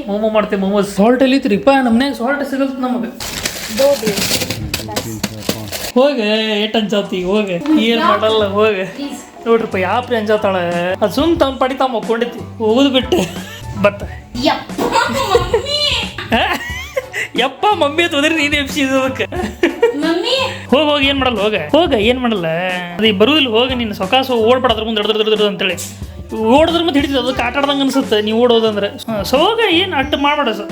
ಮೋಮೋ ಮಾಡ್ತೇವೆ ಮೋಮೋಸ್ ಸಾಲ್ಟ್ ಎಲ್ಲಿ ಐತ್ರಿಪ್ಪ ನಮ್ಮನ್ಯಾಗ ಸಾಲ್ಟ್ ಸಿಗಲ್ತ ನಮಗೆ ಹೋಗೆ ಏಟ್ ಅಂಜಾತಿ ಹೋಗೆ ಏನ್ ಮಾಡಲ್ಲ ಹೋಗೆ ನೋಡ್ರಿಪ್ಪ ಯಾಪ್ರಿ ಅಂಜಾತಾಳೆ ಅದು ಸುಮ್ ತಮ್ಮ ಪಡಿ ತಾವು ಮಕ್ಕೊಂಡೈತಿ ಹೋಗುದು ಬಿಟ್ಟೆ ಬತ್ತ ಯಪ್ಪ ಮಮ್ಮಿ ತೊಂದ್ರೆ ನೀನು ಎಬ್ಸಿದಕ್ಕೆ ಹೋಗಿ ಏನ್ ಮಾಡಲ್ಲ ಹೋಗ ಏನ್ ಮಾಡಲ್ಲ ಅದೇ ಬರುದಿಲ್ಲ ಹೋಗಿ ನೀನು ಸೊಕಾಸು ಓಡ್ಬಾರ್ದ್ರ ಮುಂದೆ ಹಿಡ್ದು ಅಂತೇಳಿ ಓಡಿದ್ರೆ ಮತ್ತೆ ಹಿಡಿತದೆ ಅದಕ್ಕೆ ಆಟ ಆಡ್ದಂಗೆ ಅನ್ಸುತ್ತೆ ನೀವು ಓಡೋದಂದ್ರೆ ಸೊ ಹೋಗ ಏನು ಅಟ್ಟು ಮಾಡಬೇಡ ಸರ್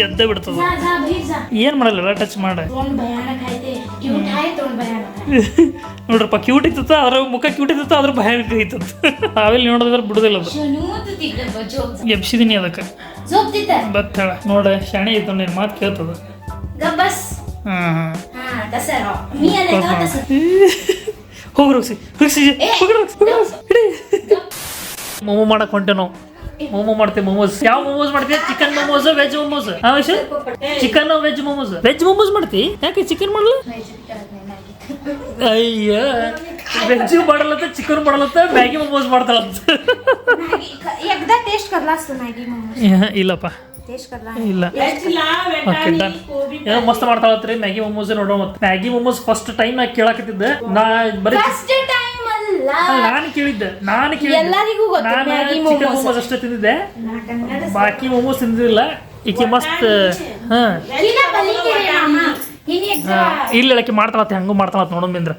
ಎದ್ದ ಬಿಡ್ತದ ಏನ್ ಮಾಡಲ್ಲ ಟಚ್ ಮಾಡ ನೋಡ್ರಪ್ಪ ಕ್ಯೂಟ್ ಇತ್ತ ಅದ್ರ ಮುಖ ಕ್ಯೂಟ್ ಇತ್ತ ಅದ್ರ ಭಯಾನಕ ಐತದ ಅವೆಲ್ಲ ನೋಡಿದ್ರೆ ಬಿಡುದಿಲ್ಲ ಅದು ಎಬ್ಸಿದೀನಿ ಅದಕ್ಕೆ ಬತ್ ಹೇಳ ನೋಡ ಶಾಣೆ ಐತ ನಿನ್ ಮಾತು ಕೇಳ್ತದ ಮೋಮೋ ಮಾಡಕ್ ಹೊಂಟೆ ನಾವು ಮೋಮೋ ಮಾಡ್ತೇವೆ ಮೋಮೋಸ್ ಯಾವ ಮೋಮೋಸ್ ಮಾಡ್ತೀವಿ chicken momos veg momos chicken veg momos ಮಾಡ್ತಿ ಯಾಕೆ ಚಿಕನ್ ಮಾಡಲ್ಲ ಅಯ್ಯ ವೆಜ್ ಮಾಡಲತ್ತ ಚಿಕನ್ ಮಾಡಲತ್ತ ಮ್ಯಾಗಿ ಮೋಮೋಸ್ ಮಾಡ್ತಾಳಂತ ಇಲ್ಲಪ್ಪ ಇಲ್ಲ ಓಕೆ ಡನ್ ಏನೋ ಮಸ್ತ್ ಮಾಡ್ತಾಳತ್ರಿ ಮ್ಯಾಗಿ ಮೋಮೋಸ್ ನೋಡೋ ಮತ್ತೆ ಮ್ಯಾಗಿ ಮೋಮೋಸ್ ಫಸ್ಟ್ ಟೈಮ್ ನಾ ಕೇಳಾಕತ್ತಿದ್ದೆ ನಾ ಬರೀ ನಾನು ಕೇಳಿದ್ದೆ ನಾನು ಚಿಕನ್ ಮೋಮೋಸ್ ಅಷ್ಟೇ ತಿಂದಿದ್ದೆ ಬಾಕಿ ಮೋಮೋಸ್ ತಿಂದಿಲ್ಲ ಈಕೆ ಮಸ್ತ್ ಇಲ್ಲ ಆಕೆ ಮಾಡ್ತಾಳತ್ತೆ ಹಂಗೂ ಮಾಡ್ತಾಳತ್ ನೋಡೋಮಿಂದ್ರ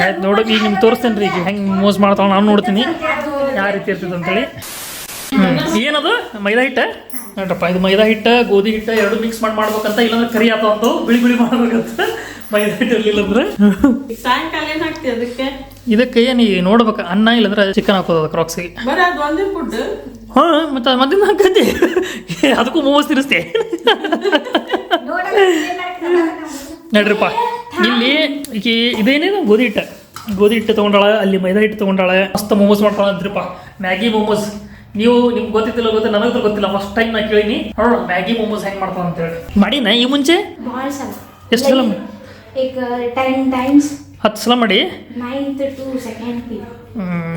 ಆಯ್ತು ನೋಡೋ ಈಗ ನಿಮ್ಗೆ ತೋರಿಸ್ತೇನೆ ರೀ ಈಗ ಹೆಂಗೆ ಮೋಮೋಸ್ ಮಾಡ್ತಾಳ ನಾನು ನೋಡ್ತೀನಿ ಯಾವ ರೀತಿ ಇರ್ತದೆ ಅಂತೇಳಿ ಏನದು ಮೈದಾ ಹಿಟ್ಟ ನೋಡ್ರಪ್ಪ ಇದು ಮೈದಾ ಹಿಟ್ಟ ಗೋಧಿ ಹಿಟ್ಟ ಎರಡು ಮಿಕ್ಸ್ ಮಾಡ್ಬೇಕಂತ ಇಲ್ಲಾಂದ್ರೆ ಕರಿ ಆತವಂತ ಬಿಳಿ ಮಾಡ್ಬೇಕಂತ ಮೈದಾ ಹಿಟ್ಟು ಇರ್ಲಿಲ್ಲಂದ್ರೆ ಸಾಯಂಕಾಲ ಏನ್ ಹಾಕ್ತಿ ಅದಕ್ಕೆ ಇದಕ್ಕೆ ಏನು ನೋಡ್ಬೇಕು ಅನ್ನ ಇಲ್ಲಂದ್ರೆ ಚಿಕನ್ ಹಾಕೋದು ಅದಕ್ಕೆ ರಾಕ್ಸಿಗೆ ಹಾ ಮತ್ತೆ ಮಧ್ಯಾಹ್ನ ಹಾಕತಿ ಅದಕ್ಕೂ ಮೋಮೋಸ್ ತಿನ್ನಿಸ್ತೆ ನೋಡ್ರಿಪ್ಪ ಇಲ್ಲಿ ಈಗ ಇದೇನೇನು ಗೋಧಿ ಹಿಟ್ಟು ತೊಗೊಂಡಾಳ ಅಲ್ಲಿ ಮೈದಾ ಹಿಟ್ಟು ತೊಗೊಂಡಾಳ ಮಸ್ತ್ ಮೋಮೋಸ್ ಮಾಡ್ತಾಳ ಅಂತ್ರಿಪ್ಪ ಮ್ಯಾಗಿ ಮೋಮೋಸ್ ನೀವು ನಿಮ್ಗೆ ಗೊತ್ತಿಲ್ಲ ನನಗಂತೂ ಗೊತ್ತಿಲ್ಲ ಫಸ್ಟ್ ಟೈಮ್ ನಾ ಕೇಳಿನಿ ನೋಡೋಣ ಮ್ಯಾಗಿ ಮೋಮೋಸ್ ಹೆಂಗೆ ಮಾಡ್ತಾವ ಅಂತೇಳಿ ಮಾಡಿನ ಈ ಮುಂಚೆ ಎಷ್ಟು ಸಲ 10 ಸಲ ಮಾಡಿ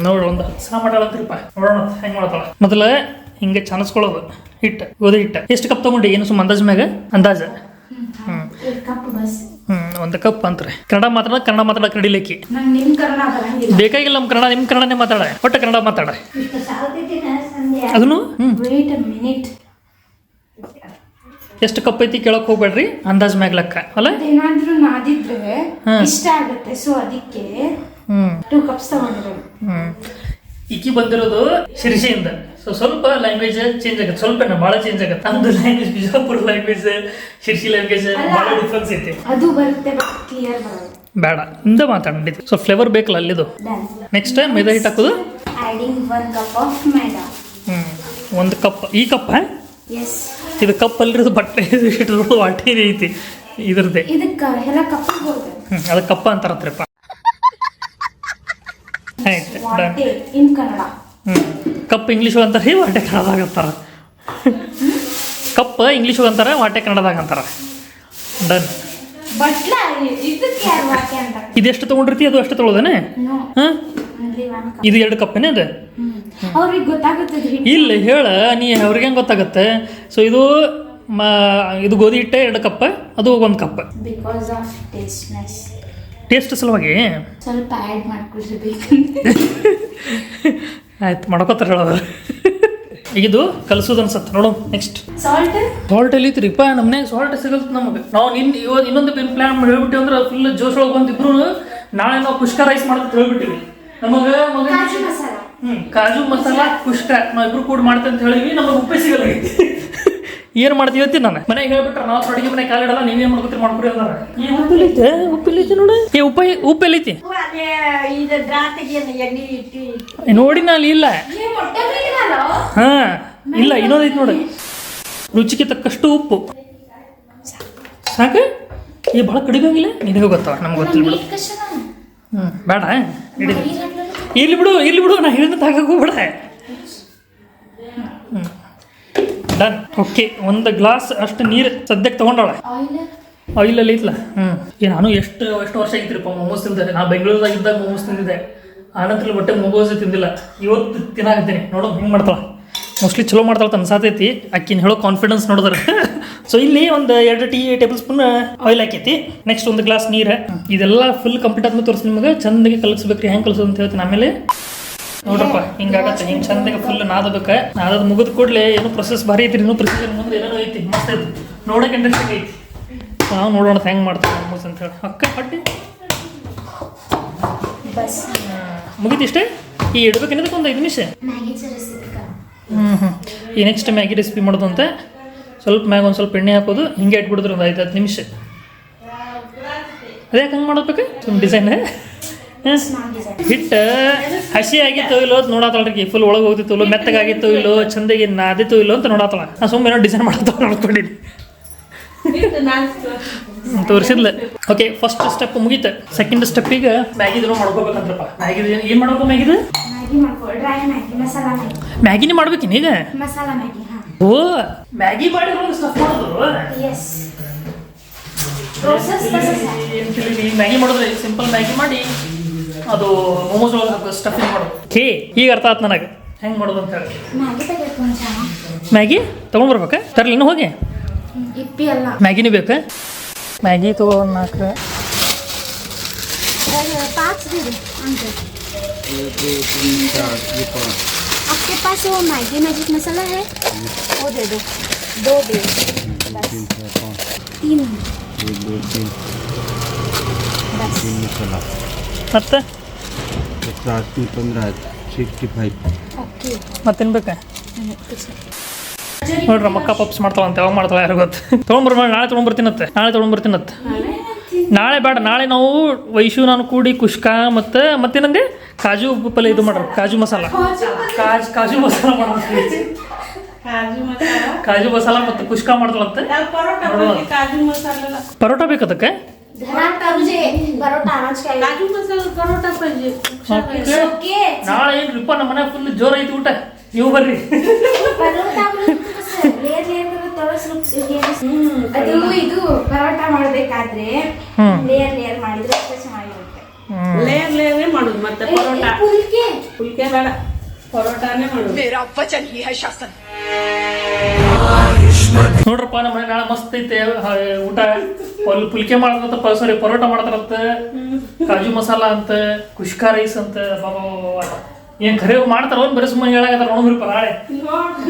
ನೋಡ್ರಿ ಒಂದು 10 ಸಲ ಮಾಡಾಳಂತ್ರಿಪ್ಪ ನೋಡೋಣ ಹೆಂಗೆ ಮಾಡ್ತಾಳ ಮೊದಲ ಹಿಂಗೆ ಚಾನಸ್ಕೊಳ್ಳೋದು ಹಿಟ್ಟು ಗೋಧಿ ಹಿಟ್ಟು ಎಷ್ಟು ಕಪ್ ತಗೊಂಡಿ ಏನು ಸುಮ್ಮ ಅಂದಾಜ ಒಂದು ಕಪ್ ಅಂತ್ರಿ ಕನ್ನಡ ಮಾತಾಡ ಕಡಿಲಿಕ್ಕಿ ಬೇಕಾಗಿಲ್ಲ ನಮ್ಮ ಕನ್ನಡ ನಿಮ್ಮ ಕನ್ನಡನೇ ಮಾತಾಡ ಒಟ್ಟು ಕನ್ನಡ ಮಾತಾಡ ಅದನ್ನು ಎಷ್ಟು ಕಪ್ ಐತಿ ಕೇಳಕ್ ಹೋಗ್ಬೇಡ್ರಿ ಅಂದಾಜ್ ಮ್ಯಾಗ ಲೆಕ್ಕ ಅಲ್ಲ ಏನಾದ್ರೂ ನಾದಿದ್ರೆ ಇಷ್ಟ ಆಗುತ್ತೆ ಸೊ ಅದಕ್ಕೆ 2 ಕಪ್ಸ್ ತಗೊಂಡಿರೋದು ಈಕಿ ಬಂದಿರೋದು ಶಿರ್ಷಿಯಿಂದ ಸೊ ಸ್ವಲ್ಪ ಲ್ಯಾಂಗ್ವೇಜ್ ಚೇಂಜ್ ಆಗುತ್ತೆ ಸ್ವಲ್ಪ ಭಾಳ ಚೇಂಜ್ ಆಗುತ್ತೆ ನಮ್ದು ಲ್ಯಾಂಗ್ವೇಜ್ ಬಿಜಾಪುರ ಲ್ಯಾಂಗ್ವೇಜ್ ಶಿರ್ಷಿ ಲ್ಯಾಂಗ್ವೇಜ್ ಭಾಳ ಡಿಫ್ರೆನ್ಸ್ ಐತಿ ಅದು ಬರುತ್ತೆ ಕ್ಲಿಯರ್ ಬರೋದು ಬೇಡ ಇಂದ ಮಾತಾಡಿದ್ದು ಸೊ ಫ್ಲೇವರ್ ಬೇಕಲ್ಲ ಅಲ್ಲಿದು ನೆಕ್ಸ್ಟ್ ಮೈದಾ ಹಿಟ್ಟು ಹಾಕೋದು ಆಡಿಂಗ್ 1 ಕಪ್ ಆಫ್ ಮೈದಾ ಒಂದು ಕಪ್ ಈ ಕಪ್ ಎಸ್ ಇದು ಕಪ್ ಅಲ್ಲಿರೋದು ಬಟ್ಟೆ ಇಟ್ಟು ವಾಟಿ ಐತಿ ಇದ್ರದ್ದೇ ಇದಕ್ಕೆ ಎಲ್ಲ ಕಪ್ ಅದು ಕಪ್ಪ ಅಂತಾರತ್ರಪ್ಪ ಆಯ್ತು ಇನ್ ಕನ್ನಡ ಕಪ್ ಇಂಗ್ಲೀಷ್ ಅಂತಾರೆ ವಾಟೆ ಕನ್ನಡದಾಗ ಅಂತಾರ ಕಪ್ ಇಂಗ್ಲೀಷ್ ಅಂತಾರೆ ವಾಟೆ ಕನ್ನಡದಾಗ ಅಂತಾರ ಡನ್ ಇದೆಷ್ಟು ತೊಗೊಂಡಿರ್ತಿ ಅದು ಅಷ್ಟು ತೊಗೊಳೋದೇನೆ ಇದು 2 ಕಪ್ಪೇನೆ ಅದು ಅವ್ರಿಗೆ ಗೊತ್ತಾಗುತ್ತೆ ಇಲ್ಲ ಹೇಳ ನೀ ಅವ್ರಿಗೆ ಹೆಂಗೆ ಗೊತ್ತಾಗುತ್ತೆ ಸೊ ಇದು ಇದು ಗೋಧಿ ಹಿಟ್ಟೆ 2 ಕಪ್ ಅದು 1 ಕಪ್ ಬಿಕಾಸ್ ಆಫ್ ಟೇಸ್ಟ್ನೆಸ್ ಟೇಸ್ಟ್ ಸಲುವಾಗಿ ಸ್ವಲ್ಪ ಆ್ಯಡ್ ಮಾಡ್ಕೊಳ್ಬೇಕು ಆಯ್ತು ಮಾಡ್ಕೋತಾರೆ ಹೇಳೋದು ಇದು ಕಲಸೋದು ಅನ್ಸತ್ತೆ ನೋಡು ನೆಕ್ಸ್ಟ್ ಸಾಲ್ಟ್ ಎಲ್ಲಿ ಐತ್ರಿಪ್ಪ ನಮ್ಮನ್ಯಾಗ ಸಾಲ್ಟ್ ಸಿಗಲ್ತ ನಮಗೆ ನಾವು ಇನ್ನೊಂದು ಪ್ಲಾನ್ ಹೇಳ್ಬಿಟ್ಟಿವಿ ಅಂದ್ರೆ ಫುಲ್ ಜೋಶ್ ಒಳಗೆ ಬಂದಿಬ್ರು ನಾಳೆ ನಾವು ಕುಷ್ಕ ರೈಸ್ ಮಾಡ್ತಾ ಹೇಳ್ಬಿಟ್ಟಿವಿ ನಮಗೆ ಕಾಜು ಮಸಾಲ ಕುಷ್ಕ ನಾವಿಬ್ರು ಕೂಡ ಮಾಡ್ತೇವೆ ಅಂತ ಹೇಳಿವಿ ನಮಗೆ ಉಪ್ಪೇ ಸಿಗಲ್ಲ ಏನು ಮಾಡ್ತೀವಿ ಅಂತೀನಿ ನಾನು ಮನೆಗೆ ಹೇಳ್ಬಿಟ್ರೆ ನಾವು ಅಡುಗೆ ಮನೆ ಕಾಲಿಡಲ್ಲ ನೀವೇನು ಮಾಡ್ಕೊತೀರಿ ಮಾಡ್ಕೊರಿ ಅಂದಾರ ಉಪ್ಪಿಲ್ಲೈತಿ ನೋಡ ಉಪ್ಪೆಲ್ಲೈತಿ ನೋಡಿ ನಾನು ಇಲ್ಲ ಹಾ ಇಲ್ಲ ಇನ್ನೊಂದೈತಿ ನೋಡಿ ರುಚಿಗೆ ತಕ್ಕಷ್ಟು ಉಪ್ಪು ಸಾಕು ಈ ಭಾಳ ಕಡಿಮೆ ಆಗಿಲ್ಲ ನಿನಗೆ ಗೊತ್ತಾವ ನಮ್ಗೆ ಗೊತ್ತಿಲ್ಲ ಬಿಡು ಬೇಡ ಇಲ್ಲಿ ಬಿಡು ನಾ ಹೇಳಿದ ತಾಗಕ್ಕೆ ಹೋಗ್ಬೇಡ ಡನ್ ಓಕೆ 1 ಗ್ಲಾಸ್ ಅಷ್ಟು ನೀರು ಸದ್ಯಕ್ಕೆ ತೊಗೊಂಡಾಳೆ ಆಯಿಲಲ್ಲಿ ಐತ್ಲ ನಾನು ಎಷ್ಟು ವರ್ಷ ಆಗಿದ್ರಿಪ್ಪ ಮೊಮೋಸ್ ತಿಂದೆ. ನಾ ಬೆಂಗಳೂರದಾಗ ಇದ್ದಾಗ ಮೊಮೋಸ್ ತಿಂದಿದ್ದೆ. ಆನಂತರ ಹೊಟ್ಟೆ ಮೊಮೋಸ್ ತಿಂದಿಲ್ಲ. ಇವತ್ತು ತಿನ್ನಾಕತ್ತೀನಿ. ನೋಡೋ ಹಿಂಗೆ ಮಾಡ್ತಾಳೆ. ಮೋಸ್ಟ್ಲಿ ಚಲೋ ಮಾಡ್ತಾಳೆ ಅನ್ಸಾತೈತಿ. ಅಕ್ಕಿನ ಹೇಳೋ ಕಾನ್ಫಿಡೆನ್ಸ್ ನೋಡಿದ್ರೆ. ಸೊ ಇಲ್ಲಿ ಒಂದು 2 ಟೇಬಲ್ ಸ್ಪೂನ್ ಆಯಿಲ್ ಹಾಕೈತಿ. ನೆಕ್ಸ್ಟ್ ಒಂದು ಗ್ಲಾಸ್ ನೀರು. ಇದೆಲ್ಲ ಫುಲ್ ಕಂಪ್ಲೀಟ್ ಆದ್ಮೇಲೆ ತೋರಿಸಿ ನಿಮಗೆ ಚಂದಗೆ ಕಲಸ್ಬೇಕ್ರಿ. ಹೆಂಗೆ ಕಲಸೋದು ಅಂತ ಹೇಳ್ತೀನಿ ಆಮೇಲೆ. ನೋಡ್ರಪ್ಪ ಹಿಂಗಾಗತ್ತೆ. ಹಿಂಗೆ ಚಂದಗೆ ಫುಲ್ ನಾದಬೇಕು. ನಾದದ ಮುಗಿದ ಕೂಡಲೇ ಏನೋ ಪ್ರೊಸೆಸ್ ಭಾರಿ ಐತಿ. ಇನ್ನೂ ಪ್ರೊಸೀಜರ್ ಮುಂದೆ ಏನೇನೋ ಐತಿ. ಮಸ್ತ್ ಐತಿ. ನೋಡೋಕೆ ಇಂಟ್ರೆಸ್ಟಿಂಗ್ ಐತಿ. ನಾವು ನೋಡೋಣ ಹೆಂಗೆ ಮಾಡ್ತಾರೆ ಮೊಮೋಸ್ ಅಂತ ಹೇಳಿ. ಅಕ್ಕ ಪಟ್ಟಿ ಮುಗಿತಿಷ್ಟೇ. ಈ ಇಡ್ಬೇಕು ಏನದಕ್ಕೆ ಒಂದು 5 ನಿಮಿಷ. ಈ ನೆಕ್ಸ್ಟ್ ಮ್ಯಾಗಿ ರೆಸಿಪಿ ಮಾಡೋದು ಅಂತ ಸ್ವಲ್ಪ ಮ್ಯಾಗ ಒಂದು ಸ್ವಲ್ಪ ಎಣ್ಣೆ ಹಾಕೋದು. ಹಿಂಗೆ ಇಟ್ಬಿಡಿದ್ರೆ ಒಂದು 5-10 ನಿಮಿಷ. ಅದೇ ಹಂಗೆ ಮಾಡಬೇಕು ಸುಮ್ಮ ಡಿಸೈನ್. ಹಿಟ್ಟು ಹಸಿ ಆಗಿತ್ತು ಇಲ್ಲೋ ಅಂತ ನೋಡತ್ತಳ್ರಿ. ಫುಲ್ ಒಳಗೆ ಹೋಗ್ತಿತ್ತು ಇಲ್ಲೋ, ಮೆತ್ತಗಾಗಿತ್ತು ಇಲ್ಲೋ, ಚಂದಾಗಿ ನಾದಿತ್ತು ಇಲ್ಲೋ ಅಂತ ನೋಡತ್ತಳ. ನಾ ಸುಮ್ಮನೆ ಏನೋ ಡಿಸೈನ್ ಮಾಡತ್ತವ ನೋಡ್ಕೊಂಡಿನಿ. ತೋರಿಸಿದ್ಲ. ಓಕೆ, ಫಸ್ಟ್ ಸ್ಟೆಪ್ ಮುಗೀತು. ಸೆಕೆಂಡ್ ಸ್ಟೆಪ್ಪಿಗೆ ಮ್ಯಾಗಿದೂ ಮಾಡ್ಕೋಬೇಕಂದ್ರಪ್ಪ. ಮ್ಯಾಗಿದು ಏನು ಮಾಡ್ಬೇಕು? ಮ್ಯಾಗಿನೇ ಮಾಡ್ಬೇಕಿನ ಈಗ? ಓ, ಮ್ಯಾಗಿ ಮಾಡಿರೋ ಸ್ಟಫ್ ಮಾಡೋದು. ಮ್ಯಾಗಿ ಮಾಡಿದ್ರೆ ಸಿಂಪಲ್ ಮ್ಯಾಗಿ ಮಾಡಿ ಅದು ಮೊಮೋಸ್ ಒಳಗೆ ಸ್ಟಫಿಂಗ್ ಮಾಡೋದು. ಈಗ ಅರ್ಥ ಆಯ್ತು ನನಗೆ ಹೆಂಗೆ ಮಾಡೋದು ಅಂತ ಹೇಳಿ. ಮ್ಯಾಗಿ ತೊಗೊಂಡ್ಬರ್ಬೇಕಾ? ತರಲಿ ಇನ್ನೂ ಹೋಗಿ. ಮ್ಯಾಗಿನೂ ಬೇಕಾ? ಮ್ಯಾಗಿ ತಗೋ 4. आपके पास वो मैगी मैजिक मसाला है? वो दे दो. 2 दे. 3. 1 2 3 मसाला. ಮತ್ತೆ 15 65. ओके. ಮತ್ತೇನು ಬೇಕಾ? ನೋಡ್ರಿ ಮಕ್ಕ ಪಪ್ಸ್ ಮಾಡ್ತಾಳಂತೆ. ಯಾವಾಗ ಮಾಡ್ತಾಳೆ ಯಾರು ಗೊತ್ತು. ತೊಗೊಂಡ್ಬರ್ಮ. ನಾಳೆ ತೊಗೊಂಡ್ಬರ್ತೀನತ್ತೆ. ನಾಳೆ ಬೇಡ. ನಾಳೆ ನಾವು ವೈಶು ನಾನು ಕೂಡಿ ಕುಷ್ಕ ಮತ್ತು ಮತ್ತೇನಂದೆ ಕಾಜು ಪಲ್ಯ ಇದು ಮಾಡ್ರಿ. ಕಾಜು ಮಸಾಲ ಕಾಜು ಮಸಾಲ ಮಾಡೋದು. ಕಾಜು ಮಸಾಲ ಮತ್ತು ಕುಷ್ಕ ಮಾಡ್ತಾಳಂತೆ. ಪರೋಟ ಬೇಕದಕ್ಕೆ? ನಾಳೆ ಏನ್ರಿಪ್ಪ ನಮ್ಮ ಮನೆ ಫುಲ್ ಜೋರ ಐತಿ ಊಟ. ನೀವು ಬರ್ರಿ. ಅದು ಇದು ಪರೋಟ ಮಾಡಬೇಕಾದ್ರೆ ಲೇಯರ್ ಮಾಡಿದ್ರೆ ಚೆನ್ನಾಗಿರುತ್ತೆ. ಲೇಯರ್ ಮಾಡುದು. ಮತ್ತೆ ಪರೋಟ ಪುಲ್ಕೆ ಬೇಡ, ಪರೋಟಾನೇ ಮಾಡುದು. ನೋಡ್ರಪ್ಪ ನಮ್ಮ ಮನೆ ನಾಳೆ ಮಸ್ತ್ ಐತೆ ಊಟ. ಪುಲ್ಕೆ ಮಾಡತ್ತ, ಸಾರಿ ಪರೋಟ ಮಾಡ್ತಾರಂತ, ಕಾಜು ಮಸಾಲ ಅಂತ, ಕುಷ್ಕಾ ರೈಸ್ ಅಂತ. ಬಾಬಾ ಏನ್ ಖರೆ ಮಾಡ್ತಾರ ಅವ್ನು ಬರೀ ಸುಮ್ಮನೆ ಹೇಳಾಗತ್ತಾರ. ನೋಡ್ಬಿಡ್ಪ ನಾಳೆ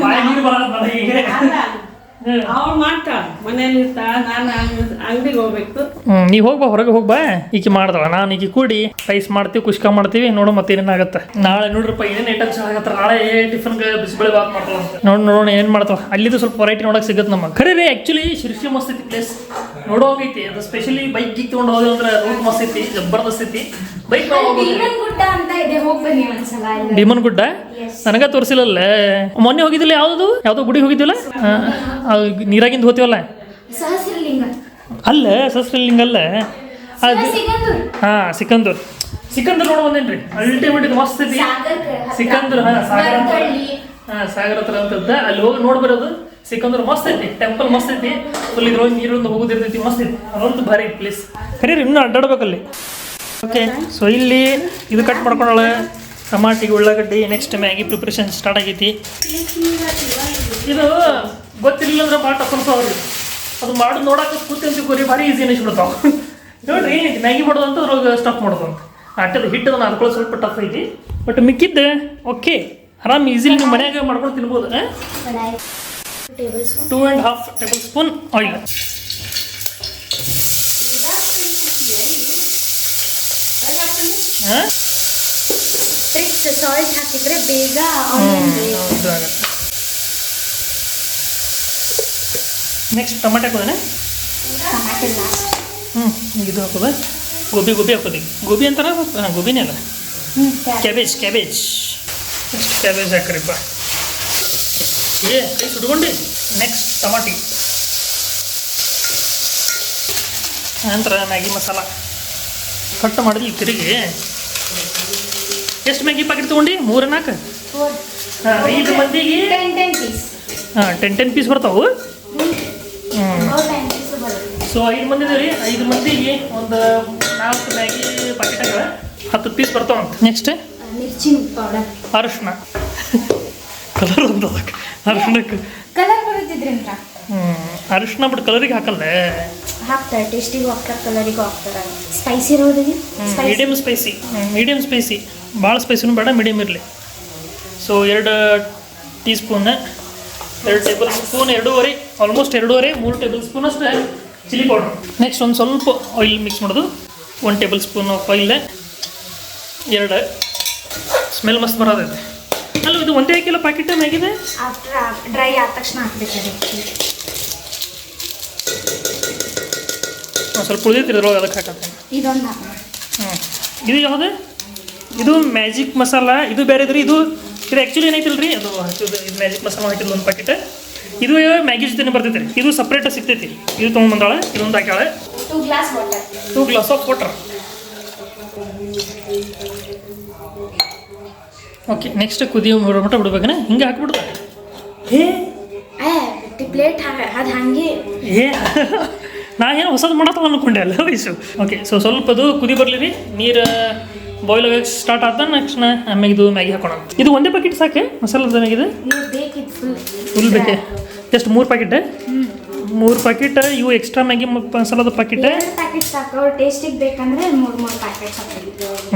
ಬಾಯಿ ನೀರು ಬರಲ್ಲ ನನಗೆ. ಅವ್ರು ಮಾಡ್ತಾಳ ಮನೇಲಿ ಇರ್ತಾಳ. ನಾನು ಅಂಗಡಿಗೆ ಹೋಗ್ಬೇಕು. ನೀ ಹೋಗ್ಬಾ, ಹೊರಗೆ ಹೋಗ್ಬಾ. ಈಕಿ ಮಾಡ್ತಾಳ, ನಾನು ಈಕಿ ಕೂಡಿ ರೈಸ್ ಮಾಡ್ತೀವಿ, ಕುಷ್ಕಾ ಮಾಡ್ತೀವಿ. ನೋಡು ಮತ್ತೆ ಏನೇನಾಗತ್ತೆ ನಾಳೆ. ನೋಡ್ರಪ್ಪ ಏನೇನು ಐಟಮ್ಸ್ ಆಗತ್ತ ನಾಳೆ. ಟಿಫನ್ಗೆ ಬಿಸಿಬೇಳೆ ಬಾತ್ ಮಾಡ್ತಾಳ ಅಂತ. ನೋಡೋಣ ಏನ್ ಮಾಡ್ತಾವ. ಅಲ್ಲಿದ್ದು ಸ್ವಲ್ಪ ವೆರೈಟಿ ನೋಡಕ್ ಸಿಗತ್ತೆ ನಮಗೆ. ಖರೆ ರೀ ಆಕ್ಚುಲಿ ಶಿರ್ಸಿ ಮಸ್ತ್ ಐತಿ ಪ್ಲೇಸ್. ನೋಡೋಗೈತಿ ಅದು. ಸ್ಪೆಷಲಿ ಬೈಕ್ ಗೀಕ್ ತಗೊಂಡು ಹೋದ್ವಿ ಅಂದ್ರೆ ರೂಟ್ ಮಸ್ತ್ ಐತಿ, ಜಬರ್ದಸ್ತ್ ಐತಿ. ಬೈಕ್ ಭೀಮನ್ ಗುಡ್ಡ ನನಗ ತೋರಿಸಿಲ್ಲ. ಮೊನ್ನೆ ಹೋಗಿದ್ದಿಲ್ಲ. ಯಾವ್ದೋ ಗುಡಿಗೆ ಹೋಗಿದ್ದಿಲ್ಲ. ನೀರಾಗಿಂದ ಹೋಗ್ತೀವಲ್ಲ. ಅಲ್ಲ ಸಹಸ್ರಲಿಂಗ ಅಲ್ಲ ಅದು. ಸಿಕಂದೂರ್ ನೋಡ ಬಂದೇನ್ರಿ. ಅಲ್ಟಿಮೇಟ್ ಇದು ಮಸ್ತ್ ಐತಿ. ಸಿಕಂದೂರ್ ಸಾಗರ ಹತ್ರ ಅಂತದ್ದ. ಅಲ್ಲಿ ಹೋಗಿ ನೋಡ್ಬರೋದು. ಸಿಕಂದೂರ್ ಮಸ್ತ್ ಐತಿ. ಟೆಂಪಲ್ ಮಸ್ತ್ ಐತಿ. ಫುಲ್ ಇದ್ರೊಳಗೆ ನೀರಿಂದ ಹೋಗೋದಿರ್ತೈತಿ. ಮಸ್ತ್ ಐತಿ. ಅದೊಂದು ಭಾರಿ ಪ್ಲೇಸ್. ಖರೀರಿ ಇನ್ನೂ ಅಡ್ಡಾಡ್ಬೇಕಲ್ಲಿ. ಓಕೆ, ಸೊ ಇಲ್ಲಿ ಇದು ಕಟ್ ಮಾಡ್ಕೊಳ್ಳೋಳೆ. ಟಮಾಟಿಗೆ ಉಳ್ಳಾಗಡ್ಡಿ. ನೆಕ್ಸ್ಟ್ ಮ್ಯಾಗಿ ಪ್ರಿಪ್ರೇಷನ್ ಸ್ಟಾರ್ಟ್ ಆಗೈತಿ. ಇದು ಗೊತ್ತಿರಲಿಲ್ಲ ಅಂದ್ರೆ ಭಾಳ ಟಫ್ ಅನ್ಸವ್ರಿ. ಅದು ಮಾಡೋದು ನೋಡಕ್ಕೆ ಕೂತಿರ್ತೀವಿ. ಭಾರಿ ಈಸಿ ಅನಿಸ್ಬಿಡ್ತಾವ. ನೋಡ್ರಿ ಮ್ಯಾಗಿ ಮಾಡೋದು ಅಂತ ಅದ್ರೊಳಗೆ ಸ್ಟಫ್ ಮಾಡೋದು ಅಂತ. ಆಟದ ಹಿಟ್ಟು ಅನ್ಕೊಳ್ಳೋದು ಸ್ವಲ್ಪ ಟಫ್ ಐತಿ. ಬಟ್ ಮಿಕ್ಕಿದ್ದೆ ಓಕೆ, ಆರಾಮ್ ಈಸಿಲಿ ನೀವು ಮನ್ಯಾಗ ಮಾಡ್ಕೊಂಡು ತಿನ್ಬೋದು. 2.5 ಟೇಬಲ್ ಸ್ಪೂನ್ ಆಯಿಲ್. ಸಾಲ್ಟ್ ಹಾಕಿದ್ರೆ ಬೇಗ ನೆಕ್ಸ್ಟ್ ಟೊಮೆಟೊ ಹಾಕೋದೇನೆ. ಇದು ಹಾಕೋದ. ಗೋಬಿ ಹಾಕೋದಿ. ಗೋಬಿ ಅಂತಾರ? ಗೋಬಿನೇ ಅಲ್ಲ, ಕ್ಯಾಬೇಜ್. ನೆಕ್ಸ್ಟ್ ಕ್ಯಾಬೇಜ್ ಹಾಕ್ರಿಪ್ಪ. ಕೈ ಸುಟ್ಕೊಂಡು. ನೆಕ್ಸ್ಟ್ ಟಮಾಟಿ. ನಂತರ ಮ್ಯಾಗಿ ಮಸಾಲ ಕಟ್ ಮಾಡಿದ್ವಿ ತಿರುಗಿ. ಎಷ್ಟು ಮ್ಯಾಗಿ ಪ್ಯಾಕೆಟ್ ತೊಗೊಂಡು? 3-4? 5 ಮಂದಿಗೆ 10 ಪೀಸ್ ಬರ್ತಾವೆ. ಸೊ 5 ಮಂದಿ ಇದೀವಿ, 5 ಮಂದಿಗೆ ಒಂದು 4 ಮ್ಯಾಗಿ ಪ್ಯಾಕೆಟ್ 10 ಪೀಸ್ ಬರ್ತಾವಂತ. ನೆಕ್ಸ್ಟ್ ಮಿರ್ಚಿ ಪೌಡರ್, ಅರಿಶಿನ ಕಲರ್ ಒಂದು ಅರಿಶಿಣಕ್ಕೆ ಕಲರ್ ಬರುತ್ತಿದ್ರಿಂದ ಅರಿಶಿನ ಬಿಟ್ಟು ಕಲರಿಗೆ ಹಾಕಲ್ಲ, ಹಾಕ್ತಾರೆ. ಟೇಸ್ಟಿಗೂ ಹಾಕ್ತಾರೆ, ಕಲರಿಗೂ ಹಾಕ್ತಾರೆ. ಸ್ಪೈಸಿ ಇರೋದಿಗೆ ಮೀಡಿಯಮ್ ಸ್ಪೈಸಿ, ಭಾಳ ಸ್ಪೈಸಿನೂ ಬೇಡ, ಮೀಡಿಯಮ್ ಇರಲಿ. So 2 tea spoon, 2 table spoon, 2.5 almost 2.5 3 table spoon ಅಷ್ಟೇ ಚಿಲ್ಲಿ ಪೌಡ್ರ್. ನೆಕ್ಸ್ಟ್ ಒಂದು ಸ್ವಲ್ಪ ಆಯಿಲ್ ಮಿಕ್ಸ್ ಮಾಡೋದು, 1 table spoon of oil, 2 smell ಮಸ್ತ್ ಬರೋದೈತೆ. ಅಲ್ಲ ಇದು ಒಂದೇ ಕಿಲೋ ಪ್ಯಾಕೆಟ್ ಮ್ಯಾಗಿದೆ. ಆಫ್ಟರ್ ಡ್ರೈ ಆದ ತಕ್ಷಣ ಹಾಕ್ಬೇಕು. ಸ್ವಲ್ಪ ಉಳಿದೈತಿ ಇದ್ರೊಳಗೆ, ಅದಕ್ಕೆ ಹಾಕತ್ತೆ. ಇದೊಂದು ಇದು ಯಾವುದು? ಇದು ಮ್ಯಾಜಿಕ್ ಮಸಾಲ. ಇದು ಬೇರೆ ಇದ್ರಿ. ಇದು ಆ್ಯಕ್ಚುಲಿ ಏನೈತಿಲ್ಲ ರೀ, ಅದು ಇದು ಮ್ಯಾಜಿಕ್ ಮಸಾಲ ಹಾಕಿಲ್ಲ ಒಂದು ಪ್ಯಾಕೆಟ್. ಇದು ಮ್ಯಾಗಿ ಜೊತೆ ಬರ್ತೈತೆ ರೀ. ಇದು ಸಪ್ರೇಟ್ ಸಿಗ್ತೈತಿ. ಇದು ತೊಗೊಂಡ್ಬಂದಾಳೆ, ಇದೊಂದು ಹಾಕ್ಯಾಳೆ. 2 glass of water. Okay, next ಕುದಿಯೋ ಮಟ್ಟ ಬಿಡ್ಬೇಕನ, ಹಿಂಗೆ ಹಾಕ್ಬಿಡ್ತಾರೆ. ಪ್ಲೇಟ್ ಅದು ಹಾಗೆ ನಾ ಏನು ಹೊಸದು ಮಾಡತ್ತವ ಅಂದ್ಕೊಂಡೆ ಅಲ್ಲ ವಯಸ್ಸು. ಓಕೆ, ಸೊ ಸ್ವಲ್ಪ ಅದು ಕುದಿ ಬರಲಿ ರೀ, ನೀರು ಬಾಯ್ಲ್ ಆಗೋಕ್ಕೆ ಸ್ಟಾರ್ಟ್ ಆದ ನೆಕ್ಸ್ಟ್ ಆಮೇಲೆ ಇದು ಮ್ಯಾಗಿ ಹಾಕೋಣ. ಇದು ಒಂದೇ ಪ್ಯಾಕೆಟ್ ಸಾಕೆ ಮಸಾಲದ ಮ್ಯಾಗಿದೆ? ಫುಲ್ ಬೇಕೆ? Just 3 packet? 3 ಪ್ಯಾಕೆಟ್ ಇವು ಎಕ್ಸ್ಟ್ರಾ ಮ್ಯಾಗಿ ಮಸಾಲದ ಪ್ಯಾಕೆಟ್ ಸಾಕು. ಟೇಸ್ಟಿಗೆ ಬೇಕಂದ್ರೆ 3 ಪ್ಯಾಕೆಟ್